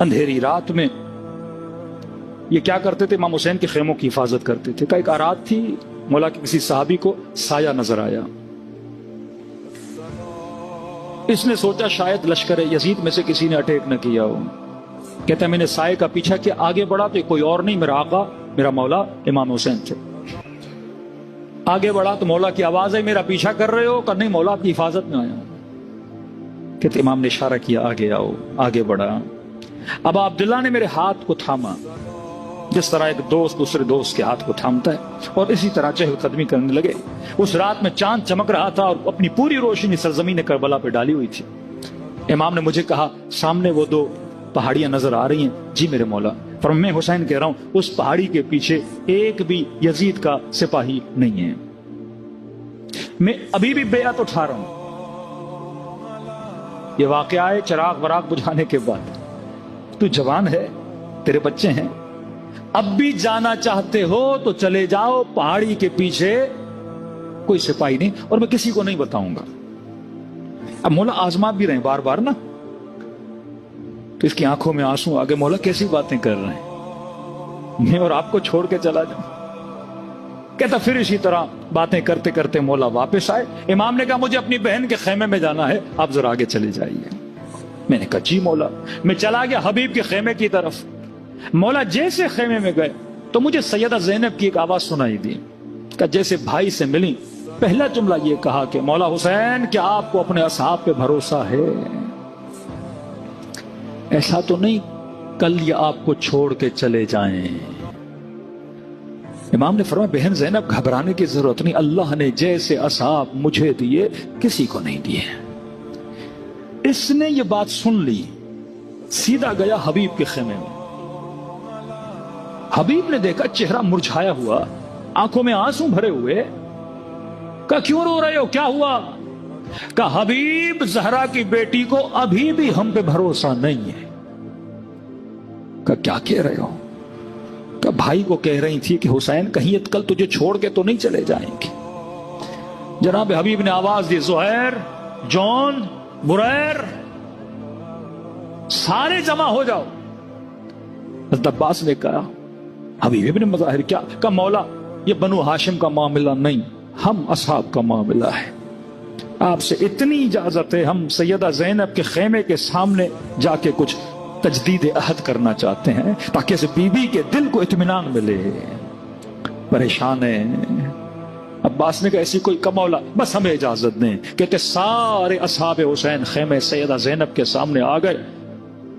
अंधेरी रात में ये क्या करते थे, इमाम हुसैन के खेमों की हिफाजत करते थे। एक रात थी, मौला के किसी साहबी को साया नजर आया। इसने सोचा शायद लश्कर यजीद में से किसी ने अटैक न किया हो। कहता है मैंने साये का पीछा किया, आगे बढ़ा तो कोई और नहीं, मेरा आका मेरा मौला इमाम हुसैन थे। आगे बढ़ा तो मौला की आवाज है, मेरा पीछा कर रहे हो? नहीं, मौला आपकी हिफाजत में आया हूं। कहते इमाम ने इशारा किया आगे आओ। आगे बढ़ा। अब अब्दुल्ला ने मेरे हाथ को थामा, जिस तरह एक दोस्त दूसरे दोस्त के हाथ को थामता है, और इसी तरह चहलकदमी करने लगे। उस रात में चांद चमक रहा था और अपनी पूरी रोशनी सरजमीन करबला पे डाली हुई थी। इमाम ने मुझे कहा सामने वो दो पहाड़ियां नजर आ रही हैं। जी मेरे मौला। पर मैं हुसैन कह रहा हूं उस पहाड़ी के पीछे एक भी यजीद का सिपाही नहीं है। मैं अभी भी बेअत उठा रहा हूं। ये वाकया है चिराग वराग बुझाने के बाद। तू जवान है, तेरे बच्चे हैं, अब भी जाना चाहते हो तो चले जाओ, पहाड़ी के पीछे कोई सिपाही नहीं, और मैं किसी को नहीं बताऊंगा। अब मौला आजमा भी रहे बार बार ना, तो इसकी आंखों में आंसू आ गए। मौला कैसी बातें कर रहे हैं, मैं और आपको छोड़ के चला जाऊं? कहता फिर इसी तरह बातें करते करते मौला वापस आए। इमाम ने कहा मुझे अपनी बहन के खेमे में जाना है, आप जरा आगे चले जाइए। मैंने कहा जी मौला। मैं चला गया हबीब के खेमे की तरफ। मौला जैसे खेमे में गए तो मुझे सैयदा ज़ैनब की एक आवाज सुनाई दी। कहा जैसे भाई से मिली, पहला जुमला ये कहा कि मौला हुसैन क्या आपको अपने असहाब पे भरोसा है? ऐसा तो नहीं कल ये आपको छोड़ के चले जाएं। इमाम ने फरमाया बहन ज़ैनब घबराने की जरूरत नहीं, अल्लाह ने जैसे असहाब मुझे दिए किसी को नहीं दिए। इसने ये बात सुन ली, सीधा गया हबीब के खेमे में। हबीब ने देखा चेहरा मुरझाया हुआ, आंखों में आंसू भरे हुए। कहा क्यों रो रहे हो, क्या हुआ? कहा हबीब ज़हरा की बेटी को अभी भी हम पे भरोसा नहीं है। कहा क्या कह रहे हो? कहा भाई को कह रही थी कि हुसैन कहीं कल तुझे छोड़ के तो नहीं चले जाएंगे। जनाब हबीब ने आवाज दी ज़ुहैर, जॉन, बुरैर, सारे जमा हो जाओ। हज़रत अब्बास ने कहा हबीब ने मज़ाहिर क्या? कहा मौला ये बनु हाशिम का मामला नहीं, हम असहाब का मामला है। आपसे इतनी इजाजत है, हम सैयदा ज़ैनब के खेमे के सामने जाके कुछ तजदीद अहद करना चाहते हैं ताकि इस बीबी के दिल को इत्मीनान मिले। परेशान है। अब्बास ने कहा ऐसी कोई कमौला, बस हमें इजाजत दें। कहते सारे असहाब हुसैन खेमे सैयदा ज़ैनब के सामने आ गए,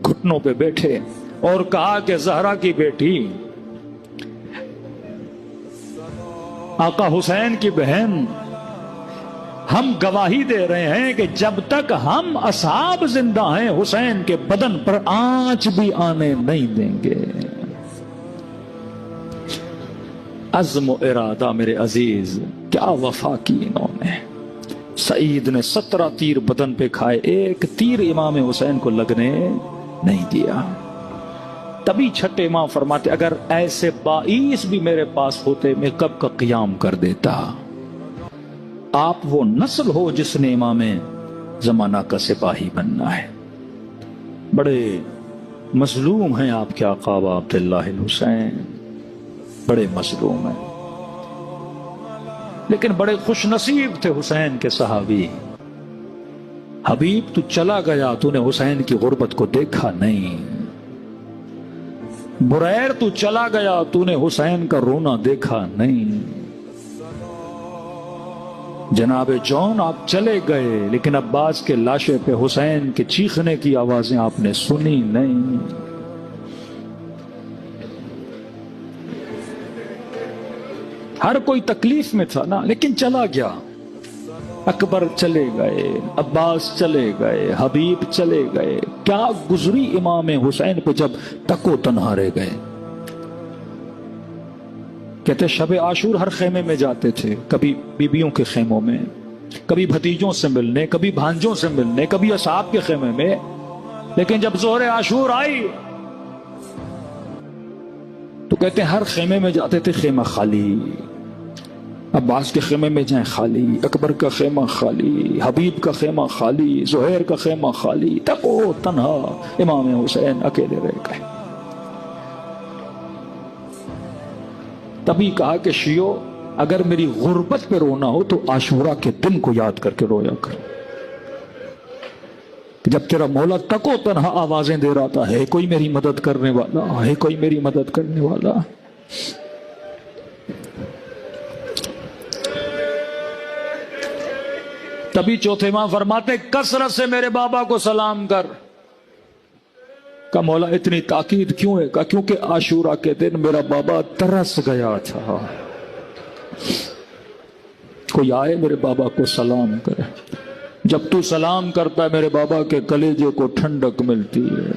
घुटनों पे बैठे और कहा कि ज़हरा की बेटी, आका हुसैन की बहन, हम गवाही दे रहे हैं कि जब तक हम असहाब जिंदा हैं हुसैन के बदन पर आंच भी आने नहीं देंगे। अज़्म इरादा मेरे अजीज, क्या वफा की इन्होंने। सईद ने 17 तीर बदन पे खाए, एक तीर इमाम हुसैन को लगने नहीं दिया। तभी छठे इमाम फरमाते अगर ऐसे 22 भी मेरे पास होते मैं कब का क़ियाम कर देता। आप वो नस्ल हो जिसने इमाम जमाना का सिपाही बनना है। बड़े मजलूम हैं आपके आका अब्दुल्लाह हुसैन, बड़े मजलूम हैं, लेकिन बड़े खुश नसीब थे हुसैन के सहाबी। हबीब तू चला गया, तूने हुसैन की गुर्बत को देखा नहीं। बुरैर तू चला गया, तूने हुसैन का रोना देखा नहीं। जनाब जॉन आप चले गए, लेकिन अब्बास के लाशे पे हुसैन के चीखने की आवाजें आपने सुनी नहीं। हर कोई तकलीफ में था ना, लेकिन चला गया। अकबर चले गए, अब्बास चले गए, हबीब चले गए। क्या गुजरी इमाम हुसैन पे जब तको तन्हा रह गए। कहते शब आशूर हर खेमे में जाते थे, कभी बीबियों के खेमों में, कभी भतीजों से मिलने, कभी भांजों से मिलने, कभी असहाब के खेमे में। लेकिन जब जोहरे आशूर आई तो कहते हर खेमे में जाते थे, खेमा खाली। عباس کے خیمے میں جائیں خالی، اکبر کا خیمہ خالی، حبیب کا خیمہ خالی، زہیر کا خیمہ خالی، تکو تنہا امام حسین اکیلے رہ گئے۔ تبھی کہا کہ شیعو اگر میری غربت پہ رونا ہو تو عاشورہ کے دن کو یاد کر کے رویا کر، جب تیرا مولا تکو تنہا آوازیں دے رہا تھا، ہے کوئی میری مدد کرنے والا، ہے کوئی میری مدد کرنے والا۔ تبھی چوتھے ماہ فرماتے کثرت سے میرے بابا کو سلام کر۔ کہ مولا اتنی تاکید کیوں ہے؟ کہ کیونکہ عاشورہ کے دن میرا بابا ترس گیا تھا، کوئی آئے میرے بابا کو سلام کرے۔ جب تو سلام کرتا ہے میرے بابا کے کلیجے کو ٹھنڈک ملتی ہے۔